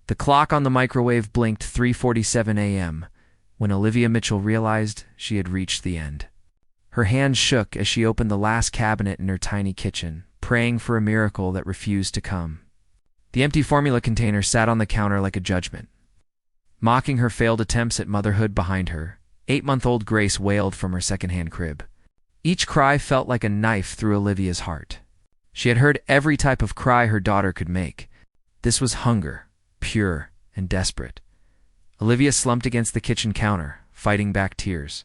The clock on the microwave blinked 3:47 a.m. when Olivia Mitchell realized she had reached the end. Her hands shook as she opened the last cabinet in her tiny kitchen, praying for a miracle that refused to come. The empty formula container sat on the counter like a judgment. Mocking her failed attempts at motherhood behind her, 8-month-old Grace wailed from her secondhand crib. Each cry felt like a knife through Olivia's heart. She had heard every type of cry her daughter could make. This was hunger, pure and desperate. Olivia slumped against the kitchen counter, fighting back tears.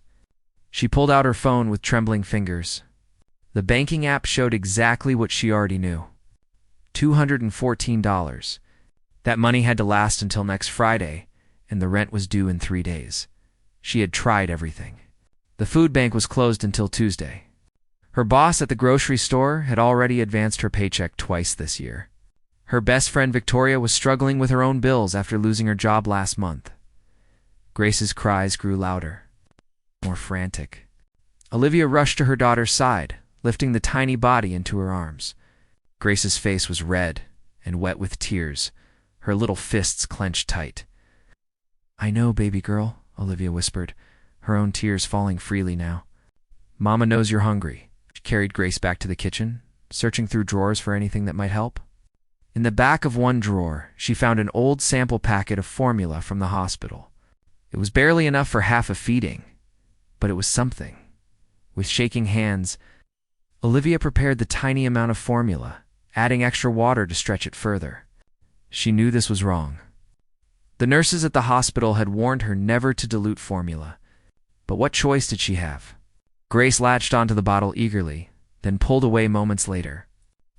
She pulled out her phone with trembling fingers. The banking app showed exactly what she already knew. $214. That money had to last until next Friday, and the rent was due in 3 days. She had tried everything. The food bank was closed until Tuesday. Her boss at the grocery store had already advanced her paycheck twice this year. Her best friend Victoria was struggling with her own bills after losing her job last month. Grace's cries grew louder, more frantic. Olivia rushed to her daughter's side, lifting the tiny body into her arms. Grace's face was red and wet with tears, her little fists clenched tight. "I know, baby girl," Olivia whispered, her own tears falling freely now. "Mama knows you're hungry." She carried Grace back to the kitchen, searching through drawers for anything that might help. In the back of one drawer, she found an old sample packet of formula from the hospital. It was barely enough for half a feeding, but it was something. With shaking hands, Olivia prepared the tiny amount of formula, adding extra water to stretch it further. She knew this was wrong. The nurses at the hospital had warned her never to dilute formula, but what choice did she have? Grace latched onto the bottle eagerly, then pulled away moments later,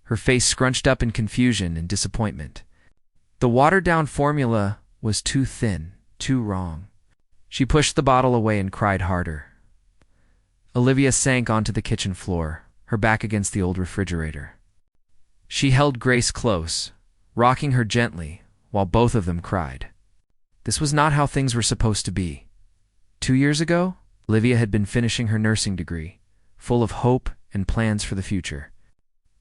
her face scrunched up in confusion and disappointment. The watered-down formula was too thin, too wrong. She pushed the bottle away and cried harder. Olivia sank onto the kitchen floor, her back against the old refrigerator. She held Grace close, rocking her gently, while both of them cried. This was not how things were supposed to be. 2 years ago, Olivia had been finishing her nursing degree, full of hope and plans for the future.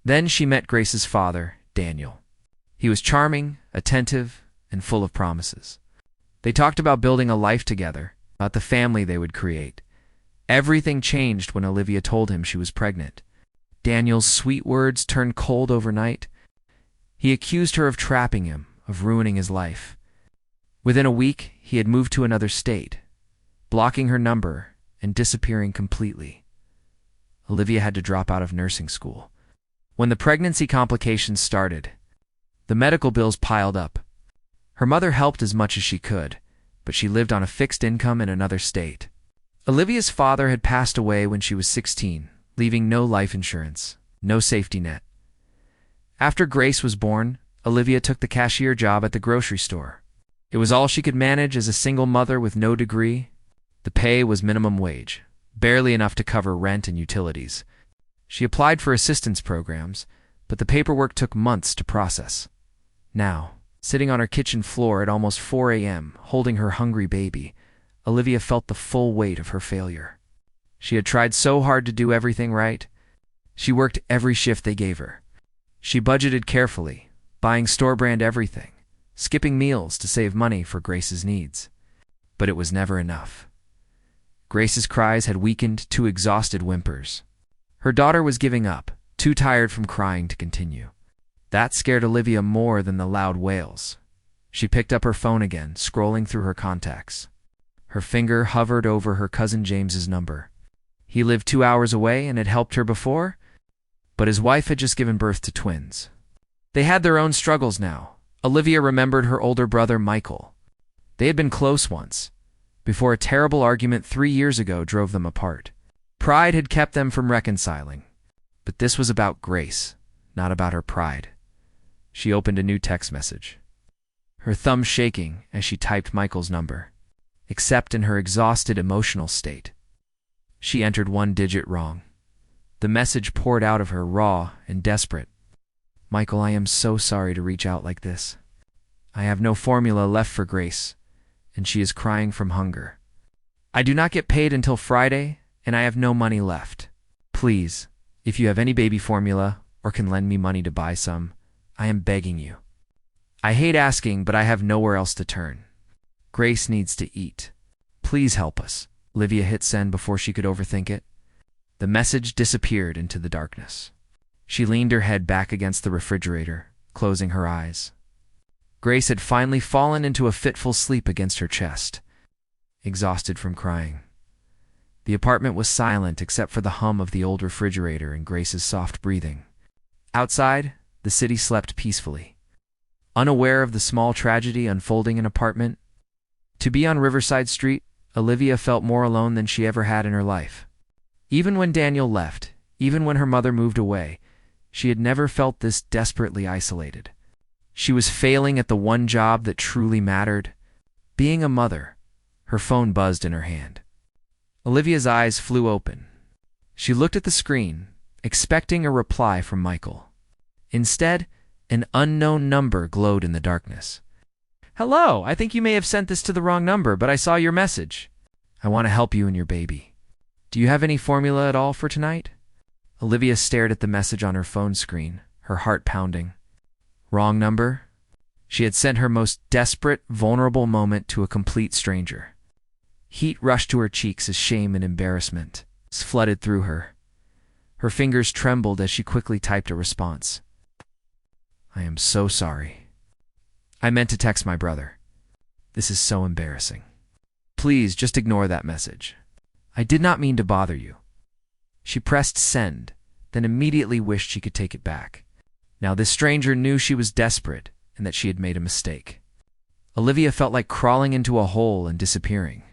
Then she met Grace's father, Daniel. He was charming, attentive, and full of promises. They talked about building a life together, about the family they would create. Everything changed when Olivia told him she was pregnant. Daniel's sweet words turned cold overnight. He accused her of trapping him, of ruining his life. Within a week, he had moved to another state, blocking her number and disappearing completely. Olivia had to drop out of nursing school. When the pregnancy complications started, the medical bills piled up. Her mother helped as much as she could, but she lived on a fixed income in another state. Olivia's father had passed away when she was 16, leaving no life insurance, no safety net. After Grace was born, Olivia took the cashier job at the grocery store. It was all she could manage as a single mother with no degree. The pay was minimum wage, barely enough to cover rent and utilities. She applied for assistance programs, but the paperwork took months to process. Now, sitting on her kitchen floor at almost 4 a.m., holding her hungry baby, Olivia felt the full weight of her failure. She had tried so hard to do everything right. She worked every shift they gave her. She budgeted carefully, buying store-brand everything, skipping meals to save money for Grace's needs. But it was never enough. Grace's cries had weakened to exhausted whimpers. Her daughter was giving up, too tired from crying to continue. That scared Olivia more than the loud wails. She picked up her phone again, scrolling through her contacts. Her finger hovered over her cousin James's number. He lived 2 hours away and had helped her before, but his wife had just given birth to twins. They had their own struggles now. Olivia remembered her older brother Michael. They had been close once, before a terrible argument 3 years ago drove them apart. Pride had kept them from reconciling, but this was about Grace, not about her pride. She opened a new text message, her thumb shaking as she typed Michael's number, except in her exhausted emotional state. She entered 1 digit wrong. The message poured out of her raw and desperate. "Michael, I am so sorry to reach out like this. I have no formula left for Grace, and she is crying from hunger. I do not get paid until Friday, and I have no money left. Please, if you have any baby formula or can lend me money to buy some, I am begging you. I hate asking, but I have nowhere else to turn. Grace needs to eat. Please help us. Olivia hit send before she could overthink it. The message disappeared into the darkness. She leaned her head back against the refrigerator, closing her eyes. Grace had finally fallen into a fitful sleep against her chest, exhausted from crying. The apartment was silent except for the hum of the old refrigerator and Grace's soft breathing. Outside, the city slept peacefully. Unaware of the small tragedy unfolding in apartment, to be on Riverside Street, Olivia felt more alone than she ever had in her life. Even when Daniel left, even when her mother moved away, she had never felt this desperately isolated. She was failing at the one job that truly mattered, being a mother. Her phone buzzed in her hand. Olivia's eyes flew open. She looked at the screen, expecting a reply from Michael. Instead, an unknown number glowed in the darkness. "Hello, I think you may have sent this to the wrong number, but I saw your message. I want to help you and your baby. Do you have any formula at all for tonight?" Olivia stared at the message on her phone screen, her heart pounding. Wrong number? She had sent her most desperate, vulnerable moment to a complete stranger. Heat rushed to her cheeks as shame and embarrassment flooded through her. Her fingers trembled as she quickly typed a response. "I am so sorry. I meant to text my brother. This is so embarrassing. Please just ignore that message. I did not mean to bother you." She pressed send, then immediately wished she could take it back. Now this stranger knew she was desperate and that she had made a mistake. Olivia felt like crawling into a hole and disappearing.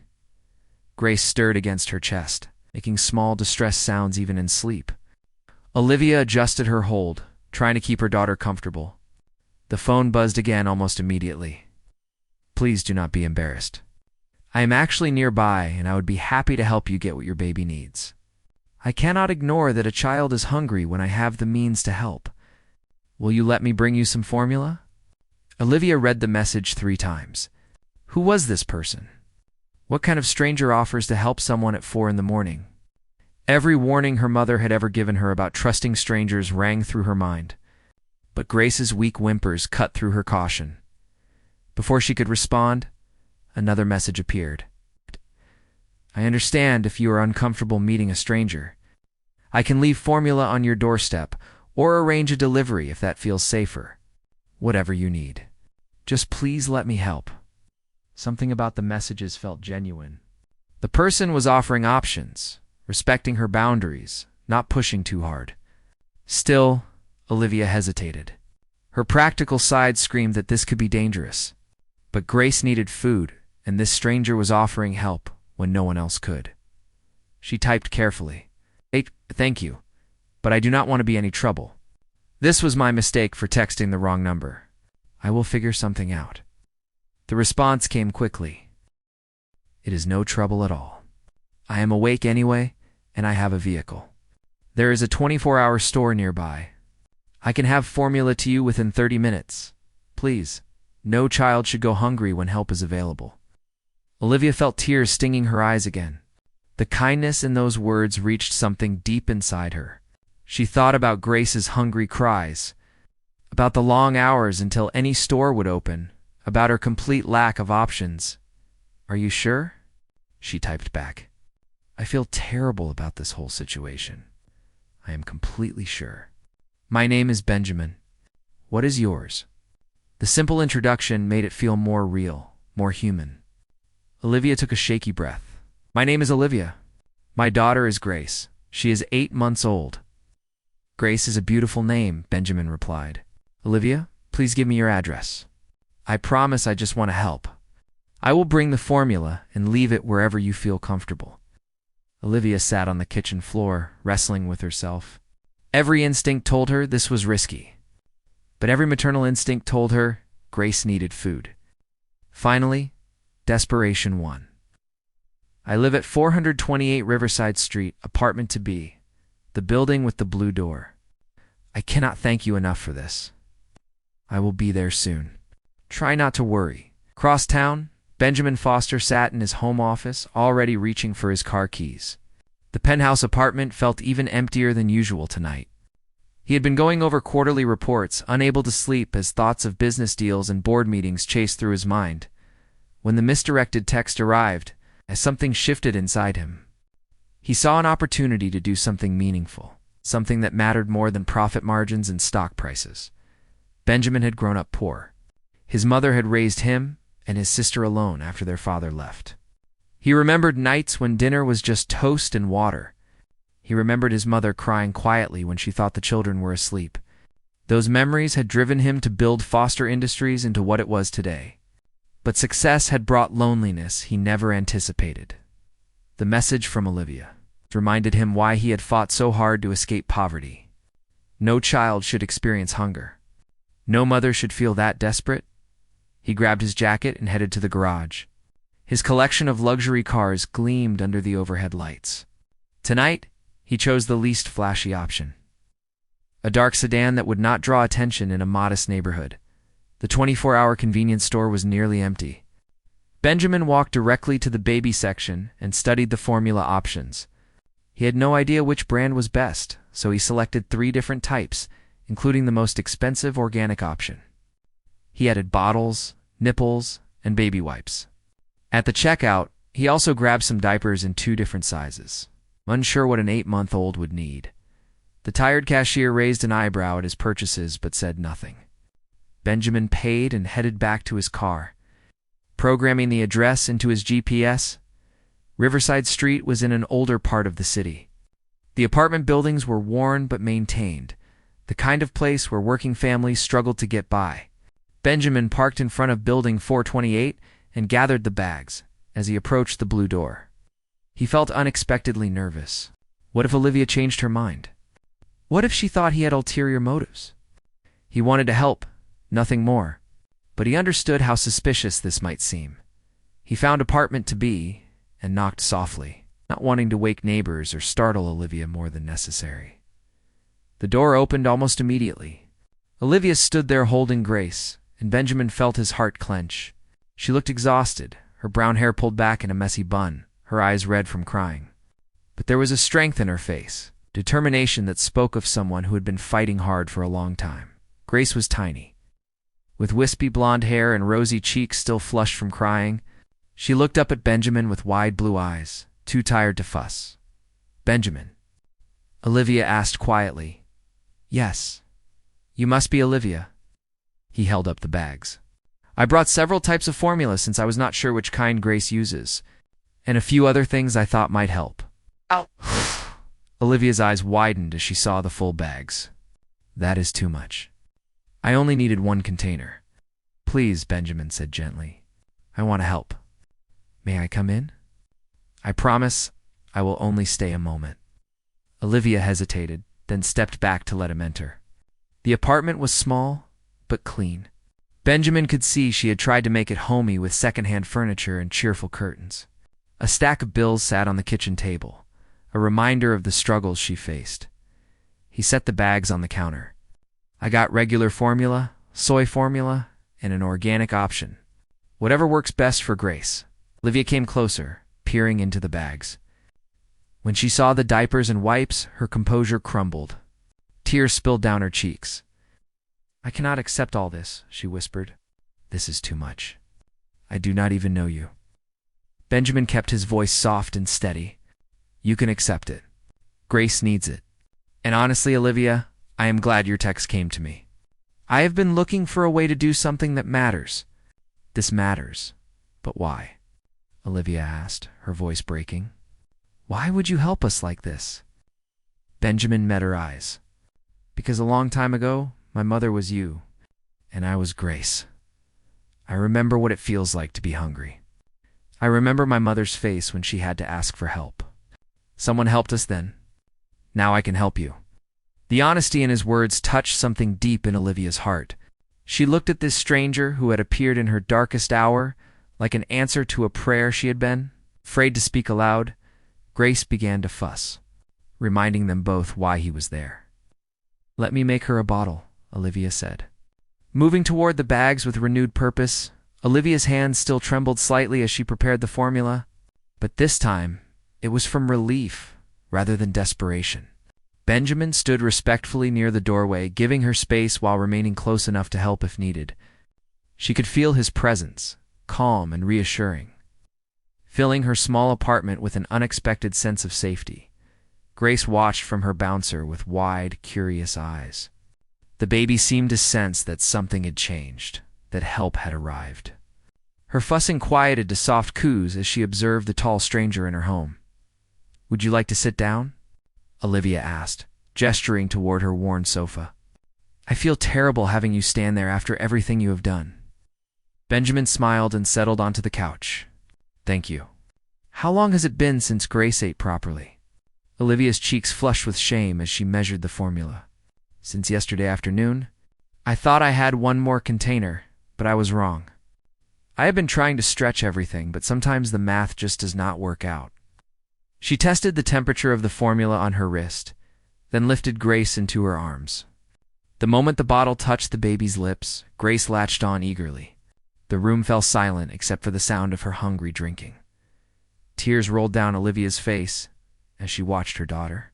Grace stirred against her chest, making small distressed sounds even in sleep. Olivia adjusted her hold, trying to keep her daughter comfortable. The phone buzzed again almost immediately. "Please do not be embarrassed. I am actually nearby and I would be happy to help you get what your baby needs. I cannot ignore that a child is hungry when I have the means to help. Will you let me bring you some formula?" Olivia read the message 3 times. Who was this person? What kind of stranger offers to help someone at 4 in the morning? Every warning her mother had ever given her about trusting strangers rang through her mind. But Grace's weak whimpers cut through her caution. Before she could respond, another message appeared. "I understand if you are uncomfortable meeting a stranger. I can leave formula on your doorstep or arrange a delivery if that feels safer. Whatever you need. Just please let me help." Something about the messages felt genuine. The person was offering options, respecting her boundaries, not pushing too hard. Still, Olivia hesitated. Her practical side screamed that this could be dangerous. But Grace needed food, and this stranger was offering help when no one else could. She typed carefully. "Hey, thank you, but I do not want to be any trouble. This was my mistake for texting the wrong number. I will figure something out." The response came quickly. "It is no trouble at all. I am awake anyway, and I have a vehicle. There is a 24-hour store nearby. I can have formula to you within 30 minutes. Please, no child should go hungry when help is available." Olivia felt tears stinging her eyes again. The kindness in those words reached something deep inside her. She thought about Grace's hungry cries, about the long hours until any store would open, about her complete lack of options. "Are you sure?" she typed back. "I feel terrible about this whole situation. I am completely sure. My name is Benjamin. What is yours?" The simple introduction made it feel more real, more human. Olivia took a shaky breath. "My name is Olivia. My daughter is Grace. She is 8 months old." "Grace is a beautiful name," Benjamin replied. "Olivia, please give me your address. I promise I just want to help. I will bring the formula and leave it wherever you feel comfortable." Olivia sat on the kitchen floor, wrestling with herself. Every instinct told her this was risky. But every maternal instinct told her Grace needed food. Finally, desperation won. "I live at 428 Riverside Street, apartment to B, the building with the blue door. I cannot thank you enough for this. I will be there soon. Try not to worry." Across town, Benjamin Foster sat in his home office, already reaching for his car keys. The penthouse apartment felt even emptier than usual tonight. He had been going over quarterly reports, unable to sleep as thoughts of business deals and board meetings chased through his mind. When the misdirected text arrived, as something shifted inside him, he saw an opportunity to do something meaningful, something that mattered more than profit margins and stock prices. Benjamin had grown up poor. His mother had raised him and his sister alone after their father left. He remembered nights when dinner was just toast and water. He remembered his mother crying quietly when she thought the children were asleep. Those memories had driven him to build Foster Industries into what it was today. But success had brought loneliness he never anticipated. The message from Olivia reminded him why he had fought so hard to escape poverty. No child should experience hunger. No mother should feel that desperate. He grabbed his jacket and headed to the garage. His collection of luxury cars gleamed under the overhead lights. Tonight, he chose the least flashy option. A dark sedan that would not draw attention in a modest neighborhood. The 24-hour convenience store was nearly empty. Benjamin walked directly to the baby section and studied the formula options. He had no idea which brand was best, so he selected 3 different types, including the most expensive organic option. He added bottles, nipples, and baby wipes. At the checkout, he also grabbed some diapers in 2 different sizes, unsure what an 8-month-old would need. The tired cashier raised an eyebrow at his purchases but said nothing. Benjamin paid and headed back to his car. Programming the address into his GPS, Riverside Street was in an older part of the city. The apartment buildings were worn but maintained, the kind of place where working families struggled to get by. Benjamin parked in front of Building 428 and gathered the bags as he approached the blue door. He felt unexpectedly nervous. What if Olivia changed her mind? What if she thought he had ulterior motives? He wanted to help, nothing more, but he understood how suspicious this might seem. He found apartment to be and knocked softly, not wanting to wake neighbors or startle Olivia more than necessary. The door opened almost immediately. Olivia stood there holding Grace, and Benjamin felt his heart clench. She looked exhausted, her brown hair pulled back in a messy bun, her eyes red from crying. But there was a strength in her face, determination that spoke of someone who had been fighting hard for a long time. Grace was tiny. With wispy blonde hair and rosy cheeks still flushed from crying, she looked up at Benjamin with wide blue eyes, too tired to fuss. "Benjamin?" Olivia asked quietly. "Yes. You must be Olivia." He held up the bags. "I brought several types of formula since I was not sure which kind Grace uses, and a few other things I thought might help." "Ow." Olivia's eyes widened as she saw the full bags. "That is too much. I only needed 1 container." "Please," Benjamin said gently. "I want to help. May I come in?" "I promise I will only stay a moment." Olivia hesitated, then stepped back to let him enter. The apartment was small, but clean. Benjamin could see she had tried to make it homey with secondhand furniture and cheerful curtains. A stack of bills sat on the kitchen table, a reminder of the struggles she faced. He set the bags on the counter. "I got regular formula, soy formula, and an organic option. Whatever works best for Grace." Olivia came closer, peering into the bags. When she saw the diapers and wipes, her composure crumbled. Tears spilled down her cheeks. "I cannot accept all this," she whispered. "This is too much. I do not even know you." Benjamin kept his voice soft and steady. "You can accept it. Grace needs it. And honestly, Olivia, I am glad your text came to me. I have been looking for a way to do something that matters. This matters. But why?" Olivia asked, her voice breaking. "Why would you help us like this?" Benjamin met her eyes. "Because a long time ago, my mother was you, and I was Grace. I remember what it feels like to be hungry. I remember my mother's face when she had to ask for help. Someone helped us then. Now I can help you." The honesty in his words touched something deep in Olivia's heart. She looked at this stranger who had appeared in her darkest hour like an answer to a prayer she had been. Afraid to speak aloud, Grace began to fuss, reminding them both why he was there. "Let me make her a bottle," Olivia said. Moving toward the bags with renewed purpose, Olivia's hands still trembled slightly as she prepared the formula, but this time it was from relief rather than desperation. Benjamin stood respectfully near the doorway, giving her space while remaining close enough to help if needed. She could feel his presence, calm and reassuring, filling her small apartment with an unexpected sense of safety. Grace watched from her bouncer with wide, curious eyes. The baby seemed to sense that something had changed, that help had arrived. Her fussing quieted to soft coos as she observed the tall stranger in her home. "Would you like to sit down?" Olivia asked, gesturing toward her worn sofa. "I feel terrible having you stand there after everything you have done." Benjamin smiled and settled onto the couch. "Thank you." "How long has it been since Grace ate properly?" Olivia's cheeks flushed with shame as she measured the formula. "Since yesterday afternoon. I thought I had one more container, but I was wrong. I have been trying to stretch everything, but sometimes the math just does not work out." She tested the temperature of the formula on her wrist, then lifted Grace into her arms. The moment the bottle touched the baby's lips, Grace latched on eagerly. The room fell silent except for the sound of her hungry drinking. Tears rolled down Olivia's face as she watched her daughter,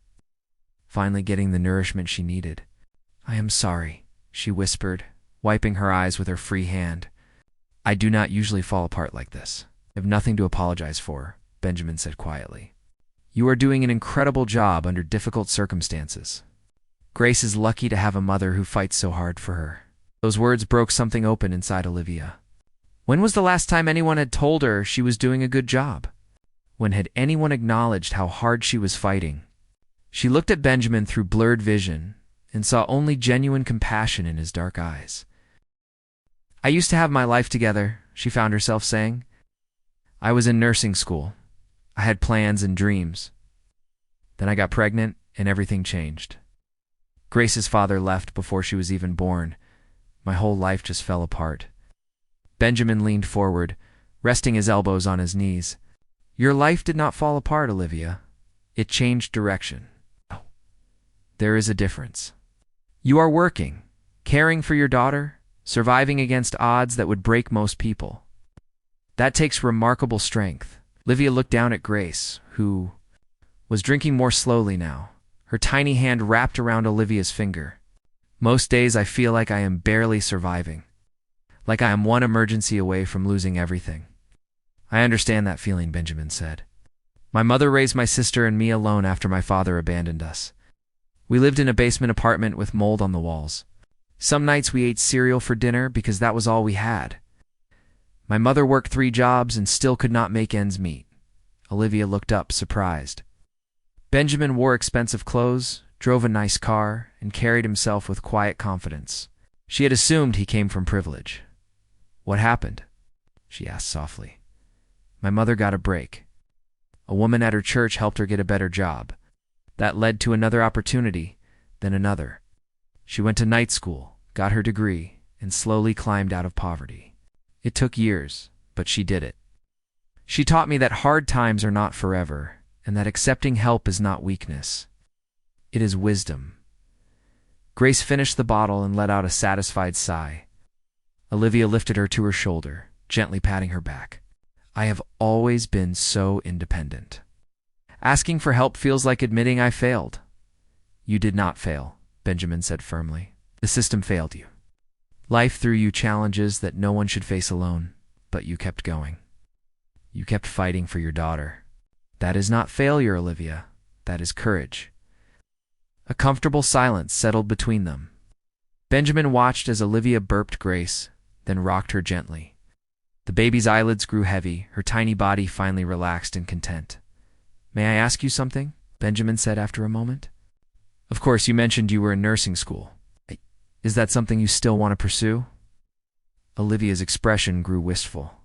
finally getting the nourishment she needed. "I am sorry," she whispered, wiping her eyes with her free hand. "I do not usually fall apart like this." "I have nothing to apologize for," Benjamin said quietly. "You are doing an incredible job under difficult circumstances. Grace is lucky to have a mother who fights so hard for her." Those words broke something open inside Olivia. When was the last time anyone had told her she was doing a good job? When had anyone acknowledged how hard she was fighting? She looked at Benjamin through blurred vision and saw only genuine compassion in his dark eyes. "I used to have my life together," she found herself saying. "I was in nursing school. I had plans and dreams. Then I got pregnant and everything changed. Grace's father left before she was even born. My whole life just fell apart." Benjamin leaned forward, resting his elbows on his knees. "Your life did not fall apart, Olivia. It changed direction. There is a difference. You are working, caring for your daughter, surviving against odds that would break most people. That takes remarkable strength." Olivia looked down at Grace, who was drinking more slowly now, her tiny hand wrapped around Olivia's finger. "Most days I feel like I am barely surviving, like I am one emergency away from losing everything." "I understand that feeling," Benjamin said. "My mother raised my sister and me alone after my father abandoned us. We lived in a basement apartment with mold on the walls. Some nights we ate cereal for dinner because that was all we had. My mother worked 3 jobs and still could not make ends meet." Olivia looked up, surprised. Benjamin wore expensive clothes, drove a nice car, and carried himself with quiet confidence. She had assumed he came from privilege. "What happened?" she asked softly. "My mother got a break. A woman at her church helped her get a better job. That led to another opportunity, then another. She went to night school, got her degree, and slowly climbed out of poverty. It took years, but she did it. She taught me that hard times are not forever, and that accepting help is not weakness. It is wisdom." Grace finished the bottle and let out a satisfied sigh. Olivia lifted her to her shoulder, gently patting her back. "I have always been so independent. Asking for help feels like admitting I failed." "You did not fail," Benjamin said firmly. "The system failed you. Life threw you challenges that no one should face alone, but you kept going. You kept fighting for your daughter. That is not failure, Olivia. That is courage." A comfortable silence settled between them. Benjamin watched as Olivia burped Grace, then rocked her gently. The baby's eyelids grew heavy, her tiny body finally relaxed in content. "May I ask you something?" Benjamin said after a moment. "Of course, you mentioned you were in nursing school. Is that something you still want to pursue?" Olivia's expression grew wistful.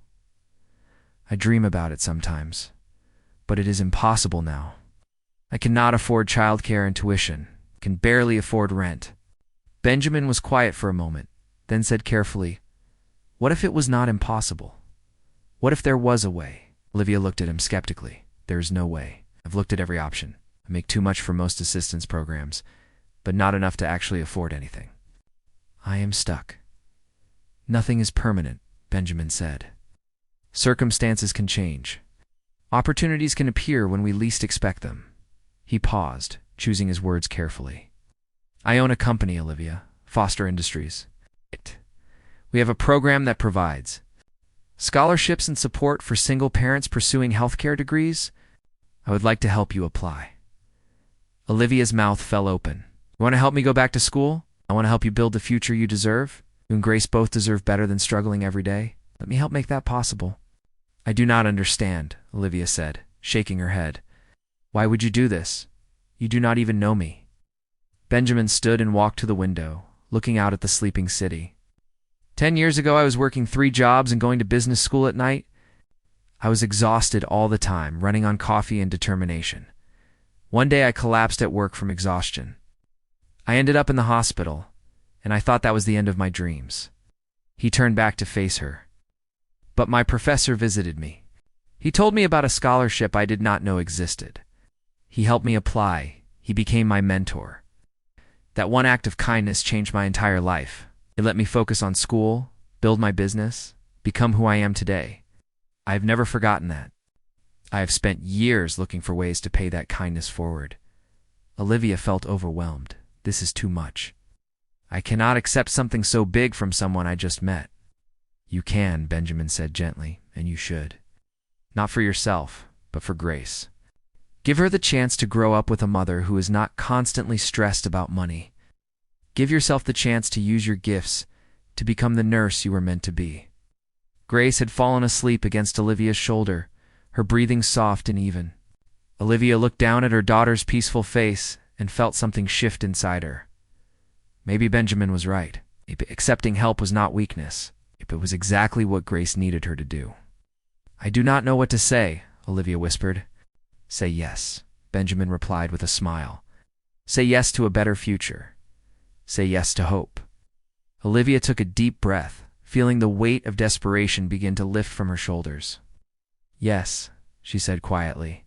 "I dream about it sometimes, but it is impossible now. I cannot afford childcare and tuition, can barely afford rent." Benjamin was quiet for a moment, then said carefully, "What if it was not impossible? What if there was a way?" Olivia looked at him skeptically. "There is no way. I've looked at every option. I make too much for most assistance programs, but not enough to actually afford anything. I am stuck." "Nothing is permanent," Benjamin said. "Circumstances can change. Opportunities can appear when we least expect them." He paused, choosing his words carefully. I own a company, Olivia. Foster Industries. We have a program that provides scholarships and support for single parents pursuing healthcare degrees. I would like to help you apply. Olivia's mouth fell open. You want to help me go back to school? I want to help you build the future you deserve. You and Grace both deserve better than struggling every day. Let me help make that possible. I do not understand, Olivia said, shaking her head. Why would you do this? You do not even know me. Benjamin stood and walked to the window, looking out at the sleeping city. 10 years ago, I was working 3 jobs and going to business school at night. I was exhausted all the time, running on coffee and determination. One day I collapsed at work from exhaustion. I ended up in the hospital, and I thought that was the end of my dreams. He turned back to face her. But my professor visited me. He told me about a scholarship I did not know existed. He helped me apply. He became my mentor. That one act of kindness changed my entire life. It let me focus on school, build my business, become who I am today. I have never forgotten that. I have spent years looking for ways to pay that kindness forward. Olivia felt overwhelmed. This is too much. I cannot accept something so big from someone I just met. You can, Benjamin said gently, and you should. Not for yourself, but for Grace. Give her the chance to grow up with a mother who is not constantly stressed about money. Give yourself the chance to use your gifts to become the nurse you were meant to be. Grace had fallen asleep against Olivia's shoulder, her breathing soft and even. Olivia looked down at her daughter's peaceful face and felt something shift inside her. Maybe Benjamin was right. Accepting help was not weakness. It was exactly what Grace needed her to do. I do not know what to say, Olivia whispered. Say yes, Benjamin replied with a smile. Say yes to a better future. Say yes to hope. Olivia took a deep breath, feeling the weight of desperation begin to lift from her shoulders. Yes, she said quietly.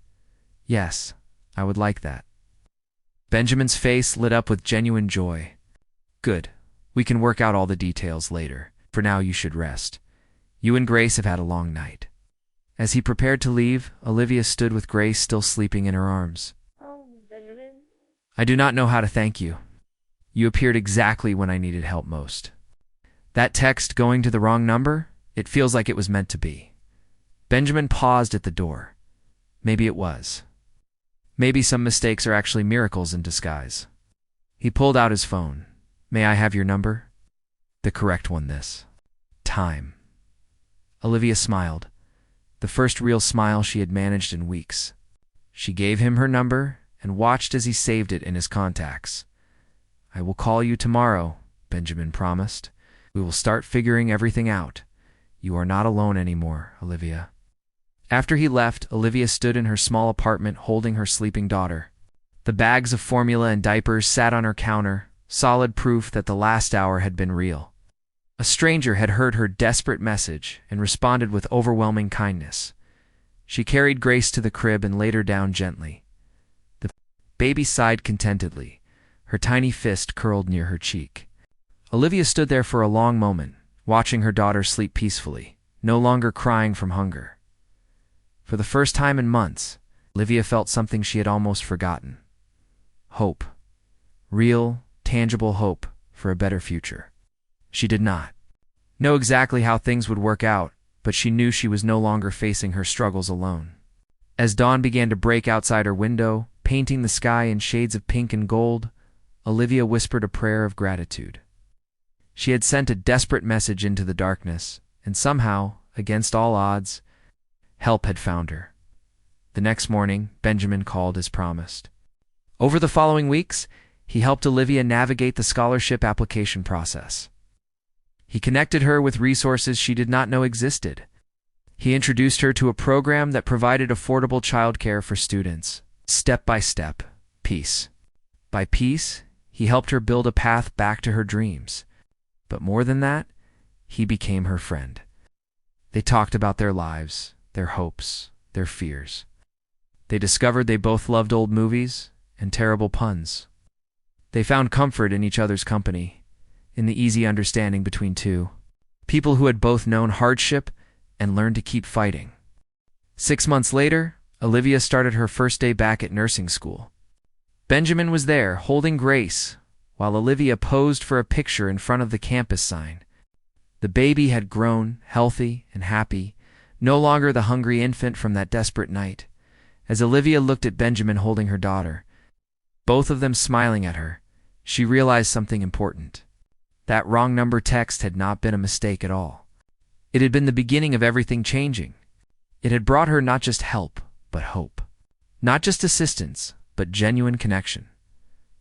Yes, I would like that. Benjamin's face lit up with genuine joy. Good. We can work out all the details later. For now, you should rest. You and Grace have had a long night. As he prepared to leave, Olivia stood with Grace still sleeping in her arms. Oh, Benjamin. I do not know how to thank you. You appeared exactly when I needed help most. That text going to the wrong number? It feels like it was meant to be. Benjamin paused at the door. Maybe it was. Maybe some mistakes are actually miracles in disguise. He pulled out his phone. May I have your number? The correct one this time. Olivia smiled. The first real smile she had managed in weeks. She gave him her number and watched as he saved it in his contacts. I will call you tomorrow, Benjamin promised. We will start figuring everything out. You are not alone anymore, Olivia. After he left, Olivia stood in her small apartment holding her sleeping daughter. The bags of formula and diapers sat on her counter, solid proof that the last hour had been real. A stranger had heard her desperate message and responded with overwhelming kindness. She carried Grace to the crib and laid her down gently. The baby sighed contentedly, her tiny fist curled near her cheek. Olivia stood there for a long moment, watching her daughter sleep peacefully, no longer crying from hunger. For the first time in months, Olivia felt something she had almost forgotten. Hope. Real, tangible hope for a better future. She did not know exactly how things would work out, but she knew she was no longer facing her struggles alone. As dawn began to break outside her window, painting the sky in shades of pink and gold, Olivia whispered a prayer of gratitude. She had sent a desperate message into the darkness, and somehow, against all odds, help had found her. The next morning, Benjamin called as promised. Over the following weeks, he helped Olivia navigate the scholarship application process. He connected her with resources she did not know existed. He introduced her to a program that provided affordable childcare for students, step by step, piece by piece. He helped her build a path back to her dreams. But more than that, he became her friend. They talked about their lives, their hopes, their fears. They discovered they both loved old movies and terrible puns. They found comfort in each other's company, in the easy understanding between two people who had both known hardship and learned to keep fighting. 6 months later, Olivia started her first day back at nursing school. Benjamin was there, holding Grace, while Olivia posed for a picture in front of the campus sign. The baby had grown, healthy and happy, no longer the hungry infant from that desperate night. As Olivia looked at Benjamin holding her daughter, both of them smiling at her, she realized something important. That wrong number text had not been a mistake at all. It had been the beginning of everything changing. It had brought her not just help, but hope. Not just assistance, but genuine connection.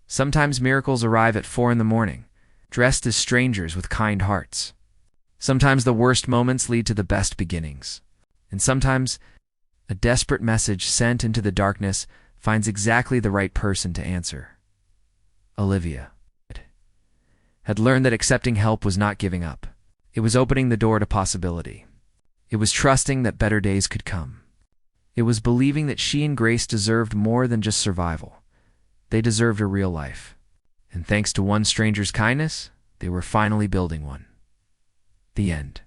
Sometimes miracles arrive at 4 a.m, dressed as strangers with kind hearts. Sometimes the worst moments lead to the best beginnings. And sometimes a desperate message sent into the darkness finds exactly the right person to answer. Olivia had learned that accepting help was not giving up. It was opening the door to possibility. It was trusting that better days could come. It was believing that she and Grace deserved more than just survival. They deserved a real life. And thanks to one stranger's kindness, they were finally building one. The end.